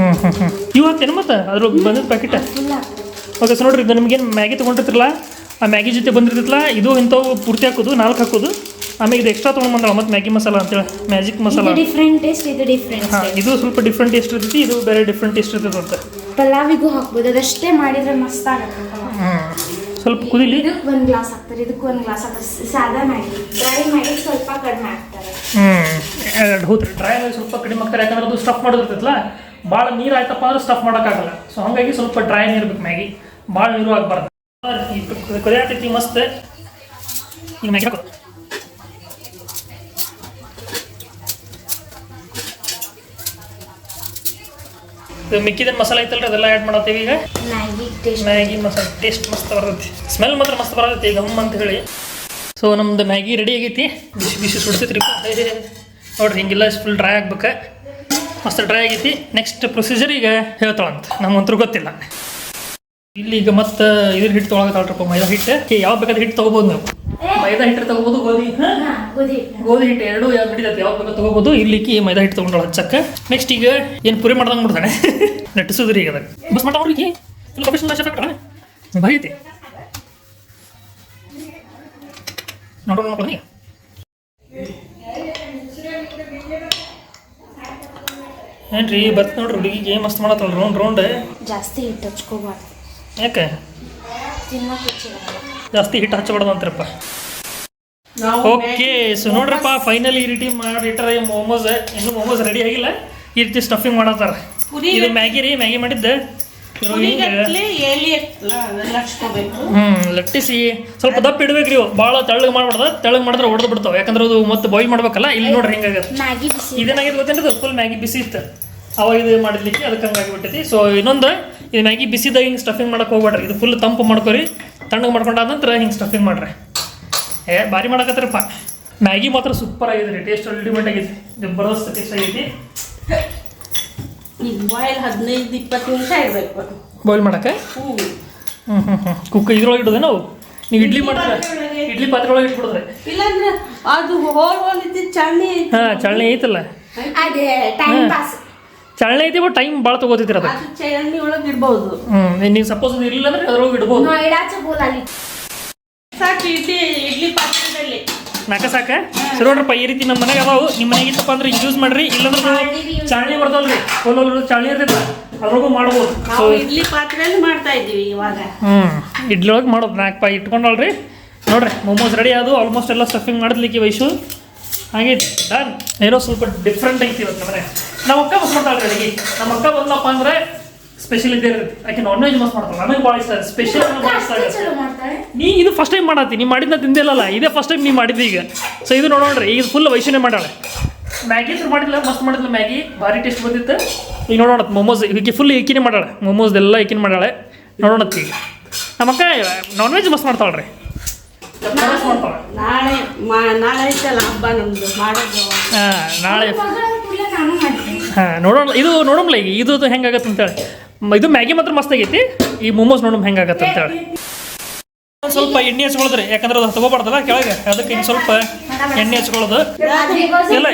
ಇವು ಹಾಕ್ತೇನೆ ಮತ್ತೆ ಅದ್ರ ಬಂದಿದ್ದ ಪ್ಯಾಕೆಟ್. ಓಕೆ, ಸೊ ನೋಡ್ರಿ, ಇದು ನಿಮ್ಗೇನು ಮ್ಯಾಗಿ ತೊಗೊಂಡಿರ್ತಿರಲ್ಲ, ಆ ಮ್ಯಾಗಿ ಜೊತೆ ಬಂದಿರ್ತಿತ್ತಲ್ಲ, ಇದು ಇಂಥವು ಪೂರ್ತಿ ಹಾಕೋದು, 4 ಹಾಕೋದು. ಆಮೇಲೆ ಇದು ಎಕ್ಸ್ಟ್ರಾ ತೊಗೊಂಡು ಬಂದಳ ಮತ್ತು ಮ್ಯಾಗಿ ಮಸಾಲ ಅಂತೇಳಿ, ಮ್ಯಾಜಿಕ್ ಮಸಾಲ. ಡಿಫ್ರೆಂಟ್ ಟೇಸ್ಟ್, ಇದು ಡಿಫ್ರೆಂಟ್. ಹಾಂ, ಇದು ಸ್ವಲ್ಪ ಡಿಫ್ರೆಂಟ್ ಟೇಸ್ಟ್ ಇರ್ತೈತಿ, ಇದು ಬೇರೆ ಡಿಫ್ರೆಂಟ್ ಟೇಸ್ಟ್ ಇರ್ತೈತೆ ಅಂತ. ಪಲಾವಿಗೂ ಹಾಕ್ಬೋದು, ಅದಷ್ಟೇ ಮಾಡಿದ್ರೆ ಮಸ್ತ್ ಆಗುತ್ತೆ. ಸ್ವಲ್ಪ ಕುದಿಲಿ. ಇದಕ್ಕೆ 1 ಗ್ಲಾಸ್ ಹಾಕ್ತಾರೆ, ಇದಕ್ಕೆ 1 ಗ್ಲಾಸ್ ಹಾಕ್ತಾರೆ. ಸಾದಾ ಮ್ಯಾಗಿ, ಡ್ರೈ ಮ್ಯಾಗಿ ಸ್ವಲ್ಪ ಕಡಿಮೆ ಹಾಕ್ತಾರೆ. ಹೌದ್ರಿ, ಡ್ರೈ ಆಗಿ ಸ್ವಲ್ಪ ಕಡಿಮೆ ಹಾಕ್ತಾರೆ. ಯಾಕಂದ್ರೆ ಅದು ಸ್ಟಫ್ ಮಾಡೋದಿರ್ತೈತಲ್ಲ, ಭಾಳ ನೀರು ಆಯ್ತಪ್ಪ ಅಂದ್ರೆ ಸ್ಟಫ್ ಮಾಡೋಕ್ಕಾಗಲ್ಲ. ಸೊ ಹಾಗಾಗಿ ಸ್ವಲ್ಪ ಡ್ರೈ ಇರ್ಬೇಕು ಮ್ಯಾಗಿ, ಭಾಳ ನೀರು ಆಗಬಾರ್ದು. ಕುದಿಯಾತೈತಿ ಮಸ್ತ್. ಈಗ ಮ್ಯಾಗಿ ಹಾಕೋದು. ಮಿಕ್ಕಿದ ಮಸಾಲ ಐತಲ್ರಿ, ಅದೆಲ್ಲ ಆ್ಯಡ್ ಮಾಡತ್ತೀವಿ ಈಗ. ಮ್ಯಾಗಿ ಮಸಾಲ ಟೇಸ್ಟ್ ಮಸ್ತ್ ಬರ್ತೈತಿ, ಸ್ಮೆಲ್ ಮಾತ್ರ ಮಸ್ತ್ ಬರ್ತೈತಿ ಈಗ ಹಮ್ ಅಂತ ಹೇಳಿ. ಸೊ ನಮ್ದು ಮ್ಯಾಗಿ ರೆಡಿ ಆಗೈತಿ, ಬಿಸಿ ಬಿಸಿ ಸುಡ್ತೈತ್ರಿ ನೋಡ್ರಿ. ಹಿಂಗೆಲ್ಲ ಫುಲ್ ಡ್ರೈ ಆಗ್ಬೇಕು, ಮಸ್ತ್ ಡ್ರೈ ಆಗೈತಿ. ನೆಕ್ಸ್ಟ್ ಪ್ರೊಸೀಜರ್ ಈಗ ಹೇಳ್ತಾಳಂತ, ನಮಗಂತೂ ಗೊತ್ತಿಲ್ಲ. ಇಲ್ಲಿ ಈಗ ಮತ್ತೆ ಇದ್ರ ಹಿಟ್ಟು ತೊಗೊಳಕತ್ತಾಳ್ರಪ್ಪ, ಮೈದಾ ಹಿಟ್ಟು. ಯಾವ ಬೇಕಾದ್ರೆ ಹಿಟ್ಟು ತೊಗೋಬೋದು ನಾವು. ಮೈದಾ ಹಿಟ್ಟು ತೊಗೋಬೋದು, ಗೋಧಿ ಹಿಟ್ಟು ಎರಡು ಯಾವ್ದು ಹಿಡಿತೈತೆ, ಯಾವ್ದು ಬೇಕಾದ್ರೆ ತೊಗೋಬೋದು. ಇಲ್ಲಿಕ್ಕಿ ಮೈದಾ ಹಿಟ್ಟು ತೊಗೊಂಡಳ ಹಚ್ಚಕ್ಕೆ. ನೆಕ್ಸ್ಟ್ ಈಗ ಏನು ಪುರಿ ಮಾಡ್ದಂಗೆ ಮಾಡ್ತಾನೆ ನಟಿಸೋದ್ರಿ ಈಗ ಅದಕ್ಕೆ ಬಸ್ ಮಾಡ್ರಿ. ಫುಲ್ ಪ್ರೊಫೆಷನಲ್ ಶೆಫ್ ಆಗ್ತಾಳೆ, ಭಾರಿ ಐತಿ ನೋಡೋಣ. ನೋಡ್ಕೊಳ್ಳಿ ಏನ್ರಿ ಬರ್ತ ನೋಡ್ರಿ, ಹುಡುಗಿಗೆ ಮಸ್ತ್ ಮಾಡತ್ತಲ್ಲ ರೌಂಡ್. ಜಾಸ್ತಿ ಹಿಟ್ಟು ಹಚ್ಕೋಬಾರ್ದು. ಯಾಕೆ ಜಾಸ್ತಿ ಹಿಟ್ಟು ಹಚ್ಚಬಾರ್ದು ಅಂತಾರಪ್ಪ? ಓಕೆ, ಸೊ ನೋಡ್ರಪ್ಪ, ಫೈನಲ್ ಈ ರೀತಿ ಮಾಡಿಟ್ರೆ ಮೋಮೋಸ್. ಇನ್ನು ಮೋಮೋಸ್ ರೆಡಿ ಆಗಿಲ್ಲ, ಈ ರೀತಿ ಸ್ಟಫಿಂಗ್ ಮಾಡತ್ತಾರ. ಇದು ಮ್ಯಾಗಿ ರೀ, ಮ್ಯಾಗಿ ಮಾಡಿದ್ದೆ. ಲಟ್ಟಿಸಿ ಸ್ವಲ್ಪ ದಪ್ಪ ಇಡ್ಬೇಕ್ರಿ. ಭಾಳ ತೆಳ್ಳಗೆ ಮಾಡ್ಬಾರ್ದ, ತೆಳ್ಳಗೆ ಮಾಡಿದ್ರೆ ಹೊಡೆದು ಬಿಡ್ತಾವೆ. ಯಾಕಂದ್ರೆ ಅದು ಮತ್ತೆ ಬಾಯ್ಲ್ ಮಾಡ್ಬೇಕಲ್ಲ. ಇಲ್ಲಿ ನೋಡ್ರಿ ಹಿಂಗಾಗತ್ತೆ. ಇದೇನಾಗಿದೆ ಗೊತ್ತೇನ್ರಿ, ಫುಲ್ ಮ್ಯಾಗಿ ಬಿಸಿ ಇತ್ತು ಅವಾಗ ಇದು ಮಾಡಿದ್ಲಿಕ್ಕೆ, ಅದಕ್ಕೆ ಹಂಗಾಗಿ ಬಿಟ್ಟೈತಿ. ಸೊ ಇನ್ನೊಂದು, ಇದು ಮ್ಯಾಗಿ ಬಿಸಿದಾಗ ಹಿಂಗೆ ಸ್ಟಫಿಂಗ್ ಮಾಡಕ್ಕೆ ಹೋಗ್ಬೇಡ್ರಿ. ಇದು ಫುಲ್ ತಂಪು ಮಾಡ್ಕೊರಿ, ತಣ್ಣಗೆ ಮಾಡ್ಕೊಂಡಾದ ನಂತರ ಹಿಂಗೆ ಸ್ಟಫಿಂಗ್ ಮಾಡ್ರಿ. ಭಾರಿ ಮಾಡಕತ್ತಾರಪ್ಪ. ಮ್ಯಾಗಿ ಮಾತ್ರ ಸೂಪರ್ ಆಗಿದೆ ರೀ, ಟೇಸ್ಟ್ ಅಲ್ಟಿಮೇಟ್ ಆಗೈತಿ, ಜಬರ್ದಸ್ತ್ ಟೇಸ್ಟ್ ಆಗೈತಿ. ಬಾಯ್ಲ್ 15-20 ನಿಮಿಷ ಇಡಬೇಕು ಬಾಯ್ಲ್ ಮಾಡಕ್ಕೆ. ಕುಕ್ ಇದ್ರೊಳಗೆ ಇಡೋದೇ ನಾವು. ನೀವು ಇಡ್ಲಿ ಮಾಡ್ತಾರೆ, ಇಡ್ಲಿ ಪಾತ್ರೆ ಒಳಗೆ ಇಟ್ಬಿಡಿದ್ರೆ. ಇಲ್ಲಾಂದ್ರೆ ಅದು ಹೋಲ್ ಇದ್ದ ಚಳ್ಳಿ. ಹಾಂ, ಚಳ್ಳಿ ಐತಲ್ಲ, ಚಳ್ಳಿ ಐತಿ, ಬಟ್ ಟೈಮ್ ಭಾಳ ತಗೋತೈತಿ ಅದು. ಚಳ್ಳಿ ಒಳಗೆ ಇಡ್ಬೋದು. ನೀವು ಸಪೋಸ್ ಅದು ಇರಲಿಲ್ಲ ಅಂದ್ರೆ ಅದ್ರೊಳಗೆ ಇಡ್ಬೋದು. ಸಾಕು, ಇಡ್ಲಿ ಪಾತ್ರೆದಲ್ಲಿ ನಾಲ್ಕ ಸಾಕ. ಸರಿ ನೋಡ್ರಪ್ಪ, ಈ ರೀತಿ ನಮ್ಮ ಮನೆಗೆ ಅದಾವು. ನಿಮ್ಮ ಮನೆಗೆ ಇತ್ತಪ್ಪ ಅಂದ್ರೆ ಯೂಸ್ ಮಾಡ್ರಿ. ಇಲ್ಲಾಂದ್ರೆ ಚಾಳ್ನಿ ಬರ್ತಲ್ರಿ, ಹೋಲ್ ಚಾಳ್ನಿ ಇರ್ತೈತೆ, ಅದ್ರೊಳಗೂ ಮಾಡ್ಬೋದು. ಇಡ್ಲಿ ಪಾತ್ರೆಯಲ್ಲಿ ಮಾಡ್ತಾ ಇದ್ದೀವಿ ಇವಾಗ. ಇಡ್ಲಿ ಒಳಗೆ ಮಾಡೋದು 4 ಇಟ್ಕೊಂಡಲ್ರಿ. ನೋಡ್ರಿ, ಮೋಮೋಸ್ ರೆಡಿ ಆದವು. ಆಲ್ಮೋಸ್ಟ್ ಎಲ್ಲ ಸ್ಟಫಿಂಗ್ ಮಾಡಿದ್ಲಿಕ್ಕೆ ವಯಸ್ಸು ಹಾಗೆ ಡನ್. ಏನೋ ಸ್ವಲ್ಪ ಡಿಫ್ರೆಂಟ್ ಐತಿ ಇವತ್ತು ನಮ್ಮ ಮನೆ. ನಮ್ಮ ಅಕ್ಕ ಮಸ್ತ್ ಮಾಡ್ತಾಳ್ರಿ ಅಡುಗೆ. ನಮ್ಮ ಅಕ್ಕ ಬಂದಪ್ಪ ಅಂದ್ರೆ ಸ್ಪೆಷಲ್ ಇದ್ದೇ ಇರುತ್ತೆ. ಆಕೆ ನಾನ್ ವೆಜ್ ಮಸ್ತ್ ಮಾಡ್ತಾಳೆ, ನನಗೆ ಭಾಳ ಇಷ್ಟ. ಸ್ಪೆಷಲ್ ಭಾಳ ಇಷ್ಟ ಆಗುತ್ತೆ. ನೀ ಇದು ಫಸ್ಟ್ ಟೈಮ್ ಮಾಡತ್ತಿ, ನೀ ಮಾಡಿದ್ನ ತಿಂದಿಲ್ಲಲ್ಲ, ಇದೇ ಫಸ್ಟ್ ಟೈಮ್ ನೀ ಮಾಡಿದ್ದಿ ಈಗ. ಸೊ ಇದು ನೋಡೋಣ್ರಿ, ಈಗ ಫುಲ್ ವೈಶನೇ ಮಾಡಾಳೆ. ಮ್ಯಾಗಿ ಅಂತೂ ಮಾಡಿಲ್ಲ, ಮಸ್ತ್ ಮಾಡಿದ್ಲ ಮ್ಯಾಗಿ, ಭಾರಿ ಟೇಸ್ಟ್ ಬಂದಿತ್ತು. ಈಗ ನೋಡೋಣ ಮೋಮೋಸ್, ಈಗ ಫುಲ್ ಈಕಿನೇ ಮಾಡಾಳೆ, ಮೋಮೋಸ್ದೆಲ್ಲ ಈಕಿನ ಮಾಡಾಳೆ. ನೋಡೋಣ ಈಗ. ನಮ್ಮ ಅಕ್ಕ ನಾನ್ ವೆಜ್ ಮಸ್ತ್ ಮಾಡ್ತಾಳ್ರಿ. ಮಾಡ್ತಾಳೆ. ನಾಳೆ ಐತಲ್ಲ ಹಬ್ಬ ನಮ್ದು ಮಾಡೋದು. ನಾಳೆ ನಾನು ಮಾಡ್ತೀನಿ. ನೋಡೋಣ, ಇದು ನೋಡಮ್ಲ ಈಗ ಇದು ಹೆಂಗಾಗತ್ತೆ ಅಂತೇಳಿ. ಇದು ಮ್ಯಾಗಿ ಮಾತ್ರ ಮಸ್ತ್ ಆಗೈತಿ. ಈ ಮೊಮೋಸ್ ನೋಡಮ್ ಹೆಂಗಾಗತ್ತೆ ಅಂತೇಳಿ. ಸ್ವಲ್ಪ ಎಣ್ಣೆ ಹಚ್ಕೊಳ್ಳೋದ್ರಿ, ಯಾಕಂದ್ರೆ ಅದು ತಗೋಬಾರ್ದಲ್ಲ ಕೆಳಗೆ, ಅದಕ್ಕೆ ಇನ್ನು ಸ್ವಲ್ಪ ಎಣ್ಣೆ ಹಚ್ಕೊಳ್ಳೋದು. ಇಲ್ಲ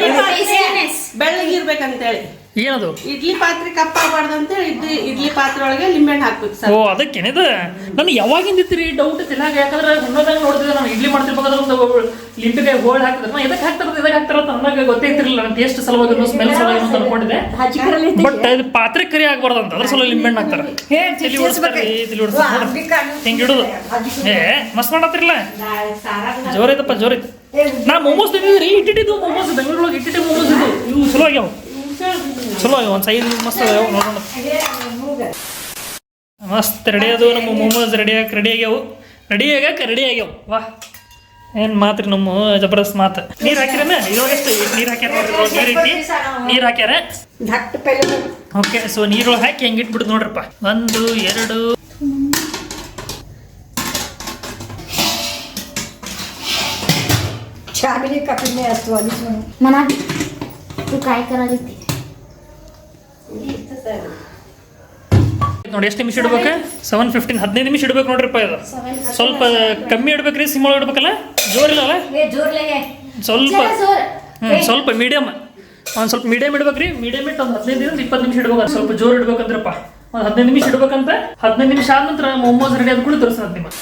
ಬೆಳ್ಳಗಿರ್ಬೇಕಂತೇಳಿ. ಏನದು ಇಡ್ಲಿ ಪಾತ್ರೆ ಕಪ್ಪಾಗಬಾರ್ದು ಅಂತೇಳಿ ಇಡ್ಲಿ ಪಾತ್ರೆ ಒಳಗೆ ಲಿಂಬೆಹಣ್ಣು ಹಾಕ್ಬೇಕು ಸರ್. ಓ ಅದಕ್ಕೇನಿದು ನನಗೆ ಯಾವಾಗಿಂದ ಇತ್ತೀರಿ ಡೌಟ್ ತಿನ್ನಾಗ. ಯಾಕಂದ್ರೆ ಹುಣ್ಣೋದಾಗ ನೋಡ್ತಿದ್ದೆ ನಾನು ಇಡ್ಲಿ ಮಾಡ್ತಿರ್ಬೇಕಾದ್ರೆ ಒಂದು ಲಿಂಬೆಕಾಯಿ ಹೋಳಿ ಹಾಕಿದ್ರೆ ನಾನು ಇದಕ್ಕೆ ಹಾಕ್ತಾರ ಇದಕ್ಕೆ ಹಾಕ್ತಾರ ಅಂತ ನನಗೆ ಗೊತ್ತೇ ಇರ್ತಿರ್ಲಿಲ್ಲ. ನಾನು ಟೇಸ್ಟ್ ಸಲುವಾಗಿ ಸ್ಮೆಲ್ ಸಲುವಾಗಿ ಅಂತ ಅನ್ಕೊಂಡಿದ್ದೆ. ಬಟ್ ಇದು ಪಾತ್ರೆ ಕರಿ ಆಗ್ಬಾರ್ದು ಅಂತ ಅದ್ರ ಸಲ ಲಿಂಬೆಹಣ್ಣು ಹಾಕ್ತಾರೆ. ತಲೆ ಓಡಿಸ್ತಾರೆ ಹಿಂಗೆ ಇಡೋದು. ಮಸ್ತ್ ಮಾಡತ್ತಿರಲ್ಲ, ಜೋರೈತಪ್ಪ ಜೋರೈತೆ. ನಾ ಮೊಮೋಸ್ ತಿಂದಿದ್ರಿ, ಇಟ್ಟಿದ್ದು ಮೊಮೋಸ್ ಬೆಂಗಳೂರೊಳಗೆ ಇಟ್ಟಿಟ್ಟು ಮೊಮೋಸ್ ಇದು. ಇವು ಚಲೋ ಆಗ್ಯಾವ, ಚಲೋ ಆಗ್ಯಾವ. ಒಂದು ಸೈಜ್ ಮಸ್ತ್ ಅದಾವ ನೋಡೋಣ. ಮಸ್ತ್ ರೆಡಿ ಅದು ನಮ್ಮ ಮೊಮೋಸ್ ರೆಡಿ ಆಗ್ಯಾವು. ರೆಡಿ ಆಗ್ಯಾವ. ವಾಹ್ ಏನು ಮಾತ್ರಿ ನಮ್ಮ ಜಬರ್ದಸ್ತ್ ಮಾತು. ನೀರು ಹಾಕಿರೇನ ಇವಾಗ ಎಷ್ಟು ನೀರು ಹಾಕ್ಯಾರ ನೋಡ್ರಿ. ನೀರು ಐತಿ, ನೀರು ಹಾಕ್ಯಾರ. ಓಕೆ, ಸೊ ನೀರೊಳಗೆ ಹಾಕಿ ಹೆಂಗೆ ಇಟ್ಬಿಡ್ತು ನೋಡ್ರಪ್ಪ. 1 2 चहा काफी में असतो वाली मना तू काय करायली ती ನೋಡಿ ಎಷ್ಟು ನಿಮಿಷ ಇಡ್ಬೇಕು? 7:15 15 ನಿಮಿಷ ಇಡ್ಬೇಕು ನೋಡ್ರಿಪ್ಪ. ಇದು ಸ್ವಲ್ಪ ಕಮ್ಮಿ ಇಡ್ಬೇಕ್ರಿ, ಸಿಮ್ ಒಳಗೆ ಇಡ್ಬೇಕಲ್ಲ, ಜೋರಿಲ್ಲಲ್ಲ ಸ್ವಲ್ಪ ಸ್ವಲ್ಪ ಮೀಡಿಯಮ್. ಒಂದು ಸ್ವಲ್ಪ ಮೀಡಿಯಮ್ ಇಡ್ಬೇಕ್ರಿ. ಮೀಡಿಯಮ್ ಇಟ್ಟು ಒಂದು 15 20 ನಿಮಿಷ ಇಡ್ಬೇಕು. ಸ್ವಲ್ಪ ಜೋರು ಇಡ್ಬೇಕಂದ್ರಪ್ಪ. ಒಂದು 15 ನಿಮಿಷ ಇಡ್ಬೇಕಂತ. 15 ನಿಮಿಷ ಆದ ನಂತರ ಮೊಮೋಸ್ ರೆಡಿ ಆದ ಕೂಡ ತೋರಿಸ್ತಾರೆ ನಿಮಗೆ.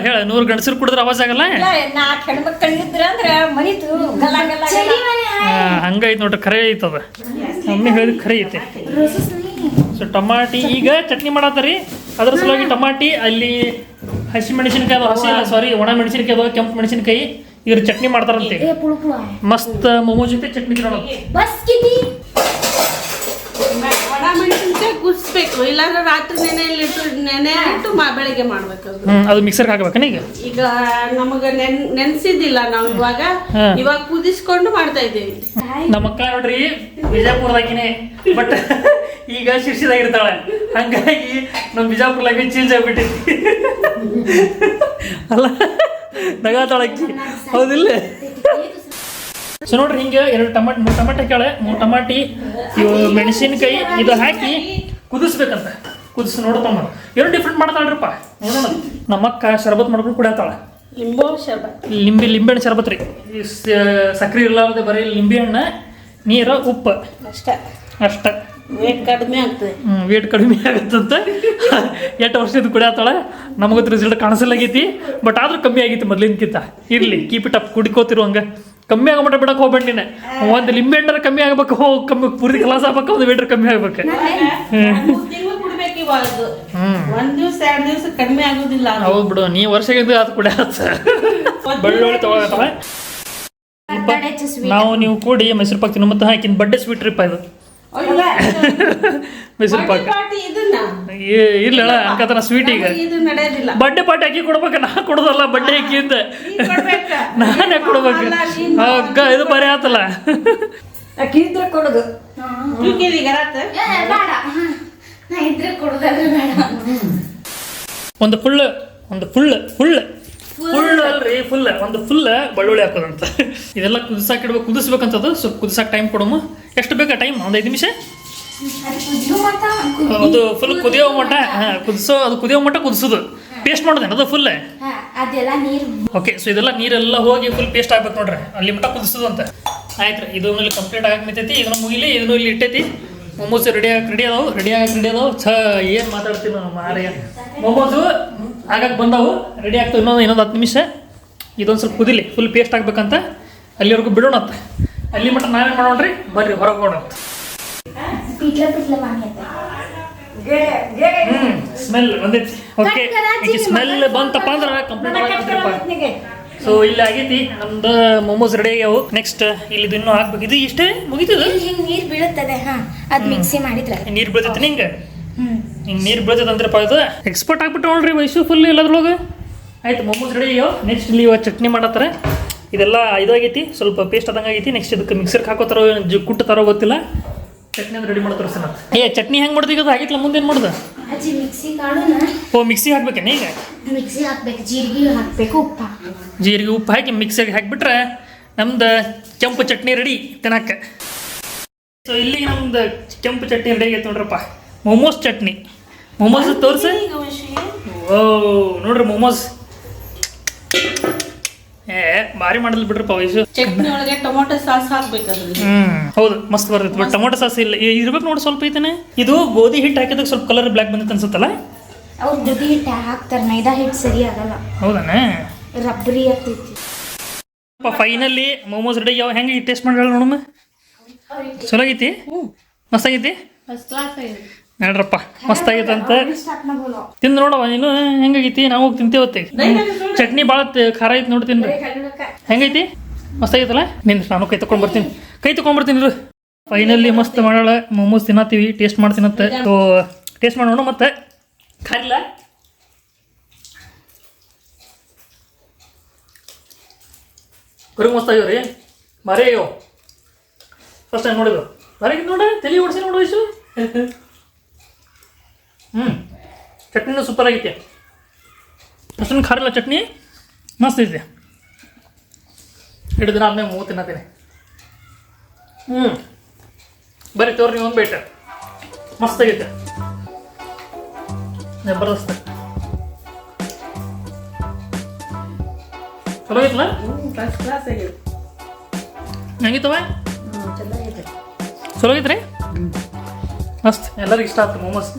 ಹೇಳ 100 ಗಂಡಸರು ಕುಡಿದ್ರೆ ಆವಾಜ್ ಆಗಲ್ಲ. ಹಂಗೈತೆ ನೋಡ್ರಿ, ಖರೆ ಐತದ. ಮಮ್ಮಿ ಹೇಳಿದ್ ಖರೆ ಐತೆ. ಸೊ ಟಮಾಟಿ ಈಗ ಚಟ್ನಿ ಮಾಡತ್ತಾರಿ. ಅದ್ರ ಸಲುವಾಗಿ ಟಮಾಟಿ ಅಲ್ಲಿ ಹಸಿ ಮೆಣಸಿನ್ಕಾಯಿ ಅದು, ಹಸಿ ಅಲ್ಲ ಸಾರಿ ಒಣ ಮೆಣಸಿನ್ಕಾಯಿ ಅದು, ಕೆಂಪು ಮೆಣಸಿನ್ಕಾಯಿ ಇದ್ರ ಚಟ್ನಿ ಮಾಡ್ತಾರಂತೆ. ಮಸ್ತ್ ಮೊಮೋ ಜೊತೆ ಚಟ್ನಿ ತಿನ್ನೋದು. ಒಣ ಮೆಣಸಿನ್ಕಾಯಿ ಕುದಿಸ್ಬೇಕು, ಇಲ್ಲಾಂದ್ರೆ ರಾತ್ರಿ ನೆನೆ ಇಟ್ಟು ಬೆಳಗ್ಗೆ ಮಾಡ್ಬೇಕು. ಅದು ಮಿಕ್ಸರ್ಗೆ ಹಾಕ್ಬೇಕನ ಈಗ ನಮಗ ನೆನ್ಸಿದ್ದಿಲ್ಲ ನಾವು ಇವಾಗ ಕುದಿಸ್ಕೊಂಡು ಮಾಡ್ತಾ ಇದ್ದೀವಿ. ನಮ್ಮ ಅಕ್ಕ ನೋಡ್ರಿ ಬಿಜಾಪುರದಾಗಿನೇ, ಬಟ್ ಈಗ ಶಿರ್ಸಿದಾಗಿರ್ತಾಳೆ. ಹಂಗಾಗಿ ನಮ್ಮ ಬಿಜಾಪುರ ಲ್ಯಾಂಗ್ವೇಜ್ ಚೇಂಜ್ ಆಗ್ಬಿಟ್ಟೈತಿ. ಅಲ್ಲ ನಗಾತಾಳಕ್ಕಿ, ಹೌದಿಲ್ಲ? ಸೊ ನೋಡ್ರಿ ಹಿಂಗೆ 2 3 ಟಮಾಟೆ ಹಾಕ್ಯಾಳೆ. 3 ಟಮಾಟಿ ಇವು ಮೆಣಸಿನ್ಕಾಯಿ ಇದು ಹಾಕಿ ಕುದಿಸ್ಬೇಕಂತ. ಕುದಿಸಿ ನೋಡ್ತಮ್ಮ ಏನು ಡಿಫ್ರೆಂಟ್ ಮಾಡ್ತಾಳ್ರಿಪ್ಪ. ನೋಡೋಣ. ನಮ್ಮಕ್ಕ ಶರ್ಬತ್ ಮಾಡ್ಕೊಂಡು ಕುಡಿಯತ್ತಾಳ. ಲಿಂಬೆ ಶರ್ಬತ್, ಲಿಂಬೆಹಣ್ಣು ಶರ್ಬತ್ ರೀ. ಸಕ್ರೆ ಇರ್ಲಾರ್ದೆ ಬರೀ ಲಿಂಬೆಹಣ್ಣು, ನೀರು, ಉಪ್ಪು ಅಷ್ಟ. ವೇಟ್ ಕಡಿಮೆ ಆಗ್ತದೆ. ವೇಟ್ ಕಡಿಮೆ ಆಗತ್ತಂತ. 8 ವರ್ಷದ ಕುಡಿಯತ್ತಾಳೆ. ನಮಗತ್ತು ರಿಸಲ್ಟ್ ಕಾಣಿಸಲಾಗೈತಿ, ಬಟ್ ಆದ್ರೂ ಕಮ್ಮಿ ಆಗೈತಿ ಮೊದ್ಲಿನ್ಕಿಂತ. ಇರ್ಲಿ, ಕೀಪ್ ಇಟ್ ಅಪ್, ಕುಡಿಕೋತಿರು ಹಂಗ. ಕಮ್ಮಿ ಆಗಮಟ ಬಿಡಕ್ಕೆ ಹೋಗ್ಬೇಡಿ ನೀನು. ಒಂದು ಲಿಂಬೆ ಹಣ್ಣರ ಕಮ್ಮಿ ಆಗ್ಬೇಕು, ಕಮ್ಮಿ ಪೂರ್ತಿ ಕಲಾಸ ಆಗ್ಬೇಕು, ಒಂದು ವೇಟ್ರ್ ಕಮ್ಮಿ ಆಗ್ಬೇಕು. 3 ತಿಂಗಳು ಕುಡ್ಬೇಕು ಇವಾಗ. 1 ದಿವಸ 2 ದಿವಸ ಕಡಿಮೆ ಆಗೋದಿಲ್ಲ. ಹೌದು ಬಿಡು, ನೀ ವರ್ಷಕ್ಕೆ ಅದು ಕುಡಿಯತ್ತ. ಬೆಳ್ಳುಳ್ಳಿ ತಗೊಳತ್ತವ. ನೀವು ಕೂಡಿ ಮೈಸೂರು ಪಾಕ್ ತಿನ್ನೋ ಮತ್ತೆ ಹಾಕಿನ ಬಡ್ಡೆ ಸ್ವೀಟ್ ಟ್ರಿಪ್ ಇದು. ಮೈಸೂರು ಪಾಕ್ ಇಲ್ಲ ಅನ್ಕತನ ಸ್ವೀಟ್. ಈಗ ಬಡ್ಡೆ ಪಾರ್ಟಿ ಹಾಕಿ ಕೊಡ್ಬೇಕ, ನಾ ಕೊಡೋದಲ್ಲ. ಬಡ್ಡೆ ಹಾಕಿ ಅಂತ ನಾನೇ ಕೊಡ್ಬೇಕು. ಅಕ್ಕ ಇದು ಬರೀ ಆತಲ್ಲ. ಕೊಡೋದು ಒಂದು ಫುಲ್ ಅಲ್ರಿ, ಒಂದು ಫುಲ್ ಬೆಳ್ಳುಳ್ಳಿ ಹಾಕೋದಂತ. ಇದೆಲ್ಲ ಕುದಿಸಾಕಿಡ್ಬೇಕು, ಕುದಿಸ್ಬೇಕಂತದ್ದು. ಸ್ವಲ್ಪ ಕುದಿಸಾಕ ಟೈಮ್ ಕೊಡಮ್ಮ. ಎಷ್ಟು ಬೇಕಾ ಟೈಮ್? ಒಂದು 5 ನಿಮಿಷ. ಅದು ಫುಲ್ ಕುದಿಯೋ ಮಟ್ಟ ಕುದಿಯೋ ಮಟ್ಟ ಕುದಿಸೋದು. ಪೇಸ್ಟ್ ಮಾಡೋದೇನು ಅದು ಫುಲ್? ಓಕೆ, ಸೊ ಇದೆಲ್ಲ ನೀರೆಲ್ಲ ಹೋಗಿ ಫುಲ್ ಪೇಸ್ಟ್ ಆಗ್ಬೇಕು ನೋಡ್ರಿ. ಅಲ್ಲಿ ಮಟ್ಟ ಕುದಿಸೋದು ಅಂತ. ಆಯ್ತು, ಇದು ಇಲ್ಲಿ ಕಂಪ್ಲೀಟ್ ಆಗಕ್ಕೆ ನಿಂತೈತಿ. ಇದನ್ನ ಮುಗಿಲಿ, ಇದನ್ನು ಇಲ್ಲಿ ಇಟ್ಟೈತಿ. ಮೊಮೋಸ್ ರೆಡಿ ಅದಾವು. ಏನು ಮಾತಾಡ್ತೀವಿ ನಾವು ಮಾರ್ಯ. ಮೊಮೋಸು ಆಗಕ್ಕೆ ಬಂದಾವು, ರೆಡಿ ಆಗ್ತವೆ. ಇನ್ನೊಂದು 10 ನಿಮಿಷ. ಇದೊಂದು ಸ್ವಲ್ಪ ಕುದಿಲಿ, ಫುಲ್ ಪೇಸ್ಟ್ ಆಗ್ಬೇಕಂತ. ಅಲ್ಲಿವರೆಗೂ ಬಿಡೋಣಂತ. ಅಲ್ಲಿ ಮಟ್ಟ ನಾವೇನು ಮಾಡೋಣ್ರಿ, ಬರ್ರಿ ಹೊರಗೆ ಹೋಗೋಣ. ಸ್ಮೆಲ್ ಬಂದೈತಿ. ಓಕೆ, ಈಗ ಸ್ಮೆಲ್ ಬಂತಪ್ಪ ಅಂದ್ರೆ ಕಂಪ್ಲೀಟ್ ಆಗೈತಿ. ಸೊ ಇಲ್ಲಿ ಆಗೈತಿ ನಮ್ದು ಮೊಮೋಸ್ ರೆಡಿ ಆಗ್ಯಾವು. ನೆಕ್ಸ್ಟ್ ಇಲ್ಲಿ ಇನ್ನೂ ಹಾಕ್ಬೇಕು. ಇದು ಇಷ್ಟೇ ಮುಗಿತದ. ನೀರು ಬೀಳುತ್ತದೆ, ಅದು ಮಿಕ್ಸಿ ಮಾಡಿದ್ರೆ ನೀರು ಬೀಳ್ತೈತಿ. ಹಿಂಗೆ ನೀರು ಬೀಳ್ತೈತೆ ಅಂದ್ರಪ್ಪ. ಇದು ಎಕ್ಸ್ಪರ್ಟ್ ಆಗ್ಬಿಟ್ಟು ನೋಡ್ರಿ ವಯಸ್ಸು ಫುಲ್ ಎಲ್ಲದ್ರೊಳಗೆ. ಆಯ್ತು, ಮೊಮೋಸ್ ರೆಡಿ ಆಗ್ಯಾವ. ನೆಕ್ಸ್ಟ್ ಇಲ್ಲಿ ಚಟ್ನಿ ಮಾಡತ್ತಾರೆ. ಇದೆಲ್ಲ ಇದಾಗೈತಿ, ಸ್ವಲ್ಪ ಪೇಸ್ಟ್ ಆದಂಗೆ ಆಗೈತಿ. ನೆಕ್ಸ್ಟ್ ಇದಕ್ಕೆ ಮಿಕ್ಸರ್ಗೆ ಹಾಕೋತಾರೋ ಕುಟ್ಟು ತರೋ ಗೊತ್ತಿಲ್ಲ. ಚಟ್ನಿ ಅಂದ್ರೆ ರೆಡಿ ಮಾಡ್ತಾರೆ ಸರ್. ಚಟ್ನಿ ಹೆಂಗೆ ಮಾಡ್ತೀವಿ? ಅದು ಆಗಿತ್ತಲ್ಲ, ಮುಂದೇನು ಮಾಡೋದು? ಅಜ್ಜಿ ಮಿಕ್ಸಿ ಕಾಳುನ ಓ ಮಿಕ್ಸಿಗೆ ಹಾಕ್ಬೇಕೇನೆ ಈಗ ಮಿಕ್ಸಿ ಹಾಕ್ಬೇಕು, ಜೀರಿಗೆ ಹಾಕ್ಬೇಕು, ಉಪ್ಪು ಜೀರಿಗೆ ಉಪ್ಪು ಹಾಕಿ ಮಿಕ್ಸಿಗೆ ಹಾಕಿಬಿಟ್ರೆ ನಮ್ದು ಕೆಂಪು ಚಟ್ನಿ ರೆಡಿ ತಿನ್ನಕ್ಕೆ. ಸೊ ಇಲ್ಲಿಗೆ ನಮ್ದು ಕೆಂಪು ಚಟ್ನಿ ರೆಡಿ ಆಗೈತೆ ನೋಡ್ರಪ್ಪ. ಮೊಮೋಸ್ ಚಟ್ನಿ, ಮೊಮೋಸ್ ತೋರಿಸಿ. ಓ ನೋಡ್ರಿ ಮೊಮೋಸ್ ಭಾರಿ ಮಾಡಲ್ ಬಿಡ್ರಪ್ಪ ವಯಸ್ಸು. ಚಟ್ನಿ ಒಳಗೆ ಟೊಮೊಟೊ ಸಾಸ್ ಹಾಕ್ಬೇಕಾದ್ರೆ ಹೌದು ಮಸ್ತ್ ಬರ್ತೈತೆ. ಬಟ್ ಟೊಮೊಟೊ ಸಾಸ್ ಇಲ್ಲ ಇರ್ಬೇಕು ನೋಡಿ ಸ್ವಲ್ಪ ಐತೇನೆ. ಇದು ಗೋಧಿ ಹಿಟ್ಟು ಹಾಕಿದಾಗ ಸ್ವಲ್ಪ ಕಲರ್ ಬ್ಲ್ಯಾಕ್ ಬಂದಿತ್ತು ಅನ್ಸುತ್ತಲ್ಲ. ಅವ್ರು ಗೋಧಿ ಹಿಟ್ಟು ಹಾಕ್ತಾರೆ, ಮೈದಾ ಹಿಟ್ಟು ಸರಿ ಆಗಲ್ಲ, ಹೌದಾನೆ ರಬ್ಬರಿ ಆಗ್ತೈತಿ. Finally momos ready. ಯಾವ ಹೆಂಗೆ ಟೇಸ್ಟ್ ಮಾಡಿ ನೋಡಮ್ಮ. ಚಲೋ ಆಗೈತಿ, ಮಸ್ತ್ ಆಗೈತಿ. ಫಸ್ಟ್ ಕ್ಲಾಸ್ ಆಗಿದೆ ನೋಡ್ರಪ್ಪ ಮಸ್ತ್ ಆಗೈತೆ ಅಂತ ತಿಂದು ನೋಡವ ನೀನು. ಹೆಂಗಾಗೈತಿ ನಾವು ತಿಂತೇವತ್ತೆ. ಚಟ್ನಿ ಭಾಳ ಖಾರ ಐತಿ ನೋಡಿ ತಿನ್ರಿ. ಹೆಂಗೈತಿ ಮಸ್ತ್ ಆಗೈತಲ್ಲ. ನಿಂದು ನಾನು ಕೈ ತೊಗೊಂಡ್ಬರ್ತೀನಿ. ಫೈನಲಿ ಮಸ್ತ್ ಮಾಡೋಳ ಮೊಮೋಸ್ ತಿನ್ನತ್ತೀವಿ, ಟೇಸ್ಟ್ ಮಾಡ್ತೀನತ್ತೆ. ಸೊ ಟೇಸ್ಟ್ ಮಾಡೋಣ ಮತ್ತೆ ಖಾರಿಲ್ಲ. ಕರಿ ಮಸ್ತ್ ಆಗ್ಯಾವ ರೀ, ಭಾರಿ ಆಗ್ಯಾವ. ಫಸ್ಟ್ ಟೈಮ್ ನೋಡಿದ್ರು ಭಾರಿ ನೋಡ್ರಿ, ತಲೆ ಓಡಿಸಿ ನೋಡು ವಯಸ್ಸು. ಚಟ್ನಿನೂ ಸೂಪರ್ ಆಗೈತೆ. ಅಷ್ಟೊಂದು ಖಾರ ಇಲ್ಲ ಚಟ್ನಿ, ಮಸ್ತ್ ಐತೆ. 2 ದಿನ ಆದ್ಮೇಲೆ ಮೂವತ್ತು ತಿನ್ನತೀನಿ. ಬರೀ ತೋರಿ ನೀವು ಒಂದು ಬೇಟ ಮಸ್ತ್ ಆಗೈತೆ, ಜಬರ್ದಸ್ತ್. ಚಲೋ ಐತಲ್ಲ, ಫಸ್ಟ್ ಕ್ಲಾಸ್ ಆಗಿದೆ. ಹೆಂಗಿತ್ತವ? ಚೆನ್ನಾಗಿದೆ. ಚಲೋ ಆಗೈತೆ ರೀ, ಮಸ್ತ್. ಎಲ್ಲರಿಗೂ ಇಷ್ಟ ಆಯ್ತು ಮೊಮೋಸ್.